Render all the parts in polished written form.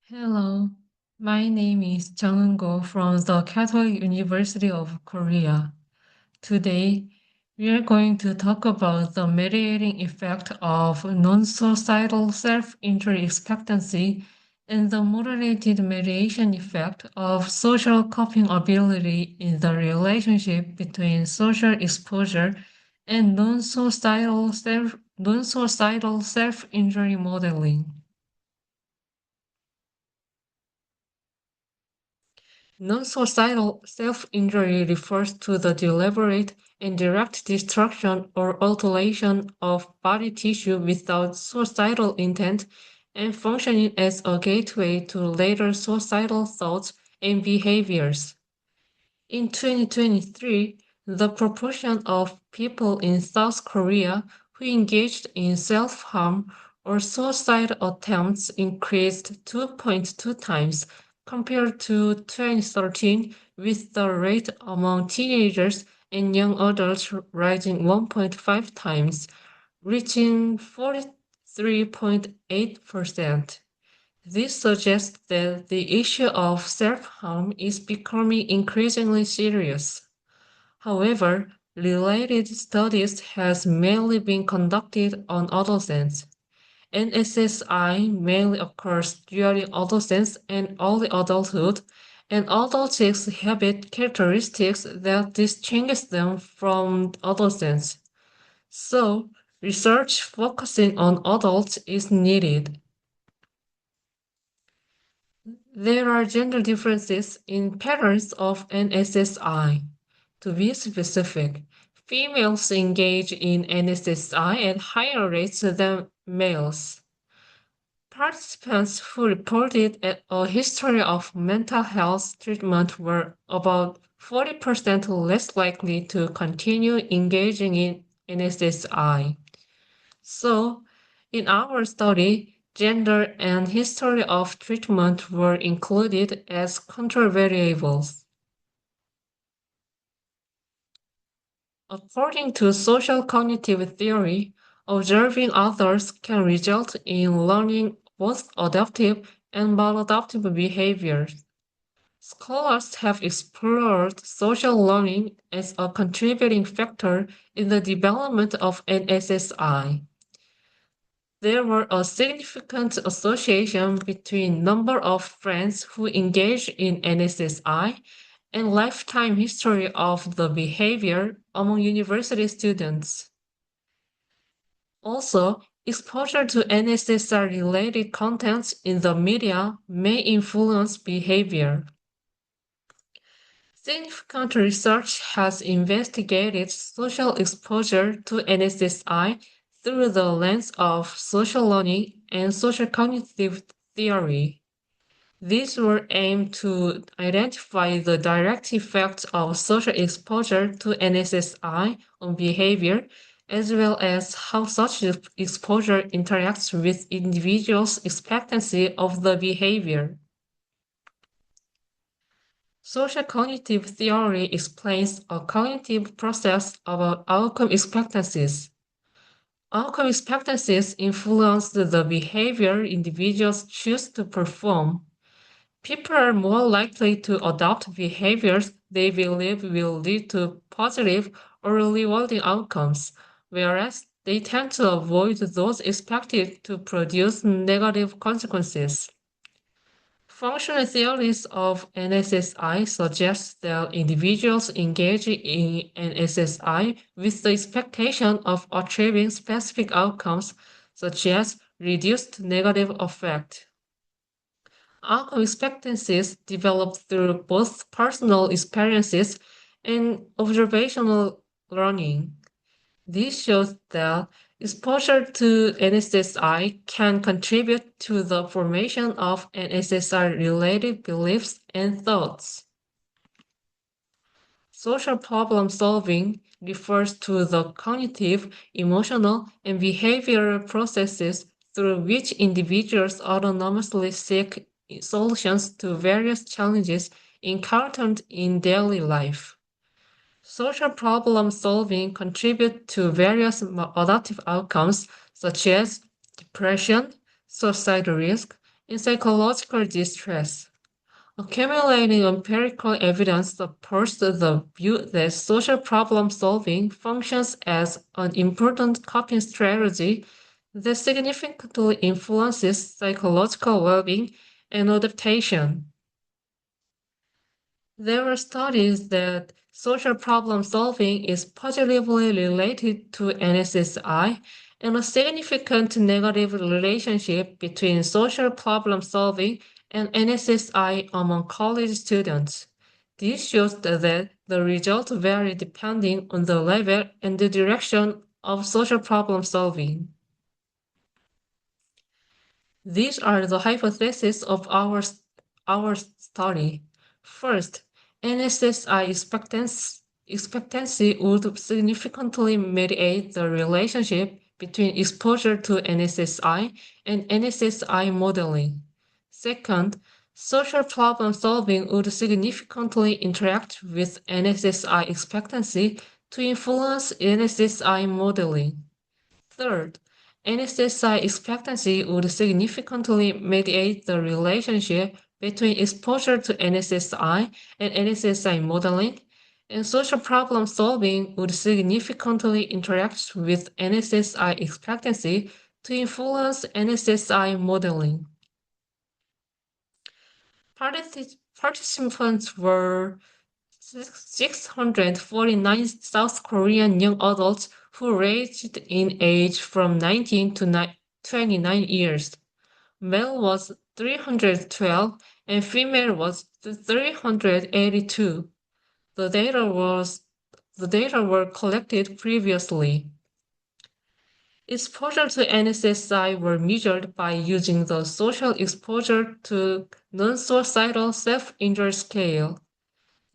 Hello, my name is Jeongeun from the Catholic University of Korea. Today, we are going to talk about the mediating effect of non-suicidal self-injury expectancy and the moderated mediation effect of social coping ability in the relationship between social exposure and non-suicidal self-injury modeling. Non-suicidal self-injury refers to the deliberate and direct destruction or alteration of body tissue without suicidal intent and functioning as a gateway to later suicidal thoughts and behaviors. In 2023, the proportion of people in South Korea who engaged in self-harm or suicide attempts increased 2.2 times compared to 2013, with the rate among teenagers and young adults rising 1.5 times, reaching 43.8%. This suggests that the issue of self-harm is becoming increasingly serious. However, related studies has mainly been conducted on adolescents. NSSI mainly occurs during adolescence and early adulthood, and adults exhibit characteristics that distinguish them from adolescents. So, research focusing on adults is needed. There are gender differences in patterns of NSSI. To be specific, females engage in NSSI at higher rates than males. Participants who reported a history of mental health treatment were about 40% less likely to continue engaging in NSSI. So, in our study, gender and history of treatment were included as control variables. According to social cognitive theory, observing others can result in learning both adaptive and maladaptive behaviors. Scholars have explored social learning as a contributing factor in the development of NSSI. There were a significant association between number of friends who engage in NSSI and lifetime history of the behavior among university students. Also, exposure to NSSI-related contents in the media may influence behavior. Significant research has investigated social exposure to NSSI through the lens of social learning and social cognitive theory. These were aimed to identify the direct effects of social exposure to NSSI on behavior, as well as how such exposure interacts with individuals' expectancy of the behavior. Social cognitive theory explains a cognitive process about outcome expectancies. Outcome expectancies influence the behavior individuals choose to perform. People are more likely to adopt behaviors they believe will lead to positive or rewarding outcomes, whereas they tend to avoid those expected to produce negative consequences. Functional theories of NSSI suggest that individuals engage in NSSI with the expectation of achieving specific outcomes, such as reduced negative effect. Outcome expectancies develop through both personal experiences and observational learning. This shows that exposure to NSSI can contribute to the formation of NSSI-related beliefs and thoughts. Social problem solving refers to the cognitive, emotional, and behavioral processes through which individuals autonomously seek solutions to various challenges encountered in daily life. Social problem solving contribute to various adaptive outcomes such as depression, suicide risk, in psychological distress. Accumulating empirical evidence supports the view that social problem solving functions as an important coping strategy that significantly influences psychological well-being and adaptation. There are studies that social problem solving is positively related to NSSI, and a significant negative relationship between social problem solving and NSSI among college students. This shows that the results vary depending on the level and the direction of social problem solving. These are the hypotheses of our study. First, NSSI expectancy would significantly mediate the relationship between exposure to NSSI and NSSI modeling. Second, social problem solving would significantly interact with NSSI expectancy to influence NSSI modeling. Third, NSSI expectancy would significantly mediate the relationship between exposure to NSSI and NSSI modeling, and social problem solving would significantly interact with NSSI expectancy to influence NSSI modeling. Participants were 649 South Korean young adults who ranged in age from 19 to 29 years. Male was 312 and female was 382. The data were collected previously. Exposure to NSSI were measured by using the Social Exposure to Non-Suicidal Self-Injury Scale.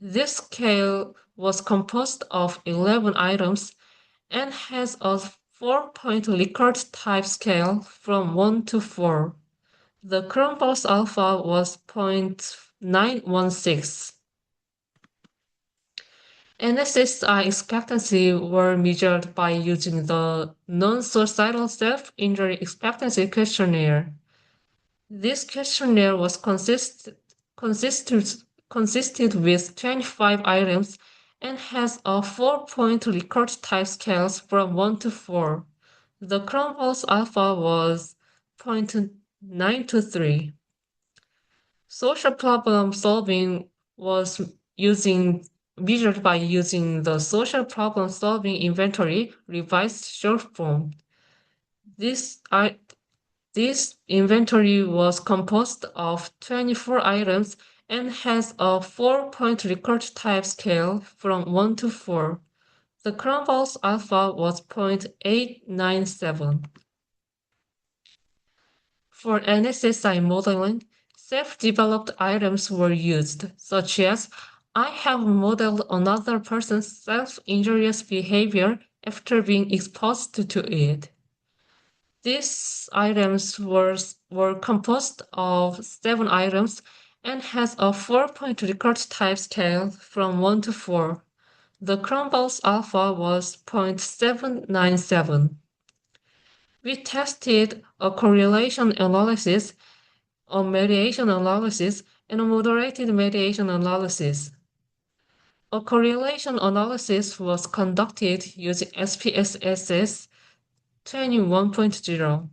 This scale was composed of 11 items and has a 4-point Likert type scale from 1 to 4. The Crumples alpha was 0.916. NSSI expectancy were measured by using the Non-Suicidal Self-Injury Expectancy Questionnaire. This questionnaire was consisted with 25 items and has a 4-point Likert type scales from 1 to 4. The Crumples alpha was 0.923. Social problem solving was measured by using the Social Problem Solving Inventory revised short form. This inventory was composed of 24 items and has a 4-point Likert type scale from 1 to 4. The Crumples alpha was 0.897. For NSSI modeling, self-developed items were used, such as I have modeled another person's self-injurious behavior after being exposed to it. These items were composed of 7 items and has a 4-point Likert type scale from 1 to 4. The Crumples alpha was 0.797. We tested a correlation analysis, a mediation analysis, and a moderated mediation analysis. A correlation analysis was conducted using SPSS 21.0.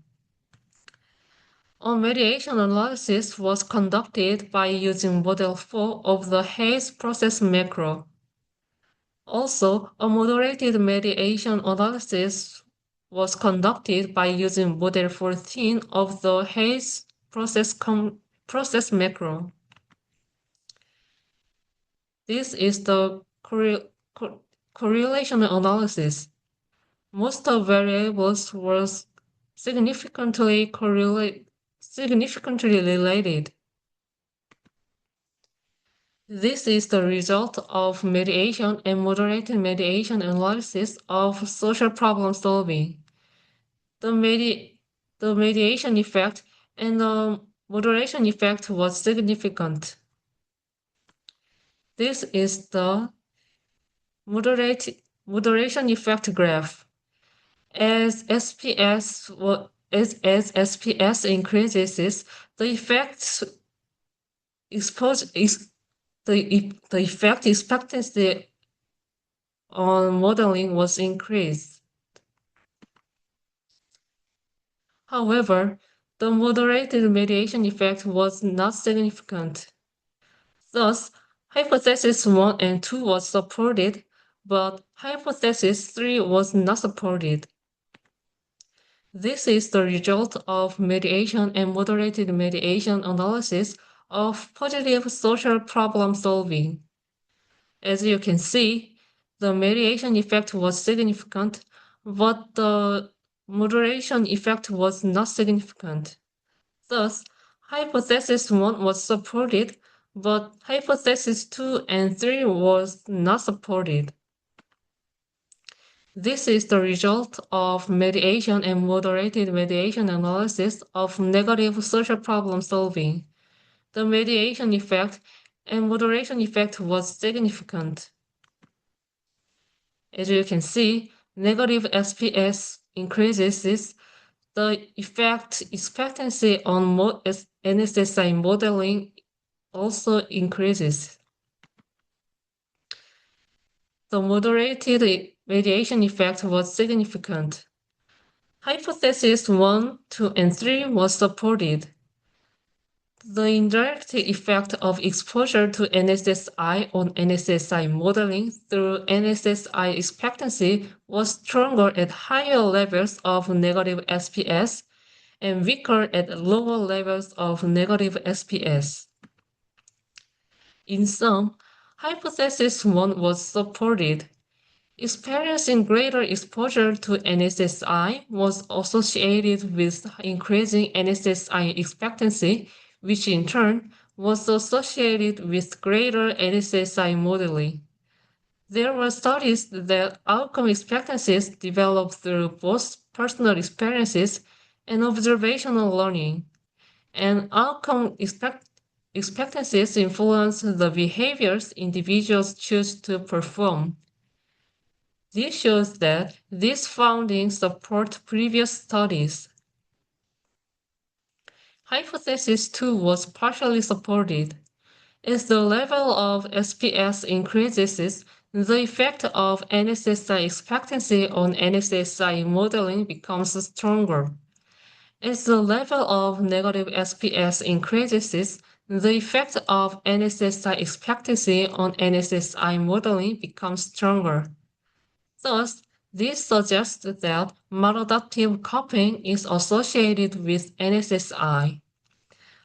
A mediation analysis was conducted by using Model 4 of the Hayes process macro. Also, a moderated mediation analysis was conducted by using Model 14 of the Hayes process macro. This is the correlation analysis. Most of variables were significantly related. This is the result of mediation and moderated mediation analysis of social problem solving. The mediation effect and the moderation effect was significant. This is the moderation effect graph. As SPS increases, The effect expectancy on modeling was increased. However, the moderated mediation effect was not significant. Thus, hypothesis 1 and 2 was supported, but hypothesis 3 was not supported. This is the result of mediation and moderated mediation analysis of positive social problem solving. As you can see, the mediation effect was significant, but the moderation effect was not significant. Thus, hypothesis 1 was supported, but hypothesis 2 and 3 was not supported. This is the result of mediation and moderated mediation analysis of negative social problem solving. The mediation effect and moderation effect was significant. As you can see, negative SPS increases the effect expectancy on NSSI modeling also increases. The moderated mediation effect was significant. Hypothesis 1, 2, and 3 was supported. The indirect effect of exposure to NSSI on NSSI modeling through NSSI expectancy was stronger at higher levels of negative SPS and weaker at lower levels of negative SPS. In sum, hypothesis 1 was supported. Experiencing greater exposure to NSSI was associated with increasing NSSI expectancy, which in turn was associated with greater NSSI modeling. There were studies that outcome expectancies developed through both personal experiences and observational learning, and outcome expectancies influence the behaviors individuals choose to perform. This shows that these findings support previous studies. Hypothesis 2 was partially supported. As the level of SPS increases, the effect of NSSI expectancy on NSSI modeling becomes stronger. As the level of negative SPS increases, the effect of NSSI expectancy on NSSI modeling becomes stronger. Thus, this suggests that maladaptive copying is associated with NSSI.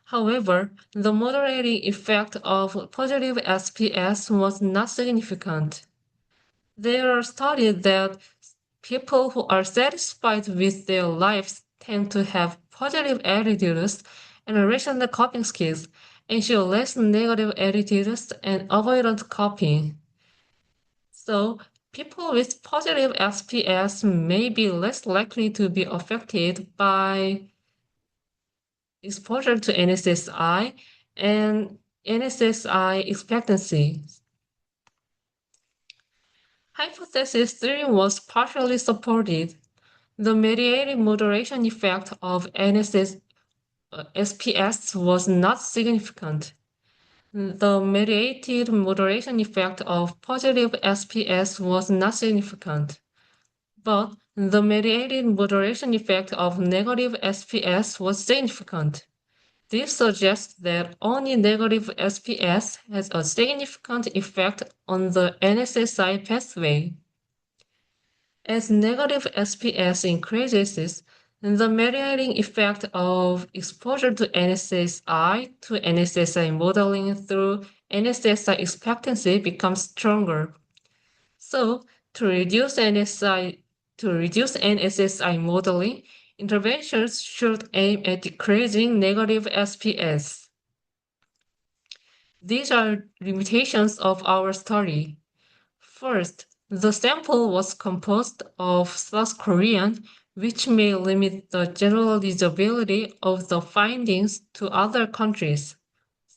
However, the moderating effect of positive SPS was not significant. There are studies that people who are satisfied with their lives tend to have positive attitudes and rational copying skills and show less negative attitudes and avoidant copying. So, people with positive SPS may be less likely to be affected by exposure to NSSI and NSSI expectancy. Hypothesis 3 was partially supported. The mediating moderation effect of SPS was not significant. The mediated moderation effect of positive SPS was not significant, but the mediated moderation effect of negative SPS was significant. This suggests that only negative SPS has a significant effect on the NSSI pathway. As negative SPS increases, the mediating effect of exposure to NSSI to NSSI modeling through NSSI expectancy becomes stronger. So, to reduce NSSI modeling, interventions should aim at decreasing negative SPS. These are limitations of our study. First, the sample was composed of South Korean, which may limit the generalizability of the findings to other countries.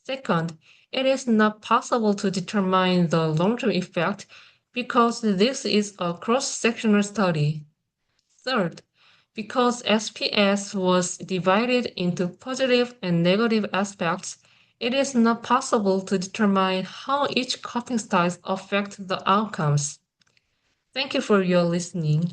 Second, it is not possible to determine the long-term effect because this is a cross-sectional study. Third, Because SPS was divided into positive and negative aspects, it is not possible to determine how each coping styles affect the outcomes. Thank you for your listening.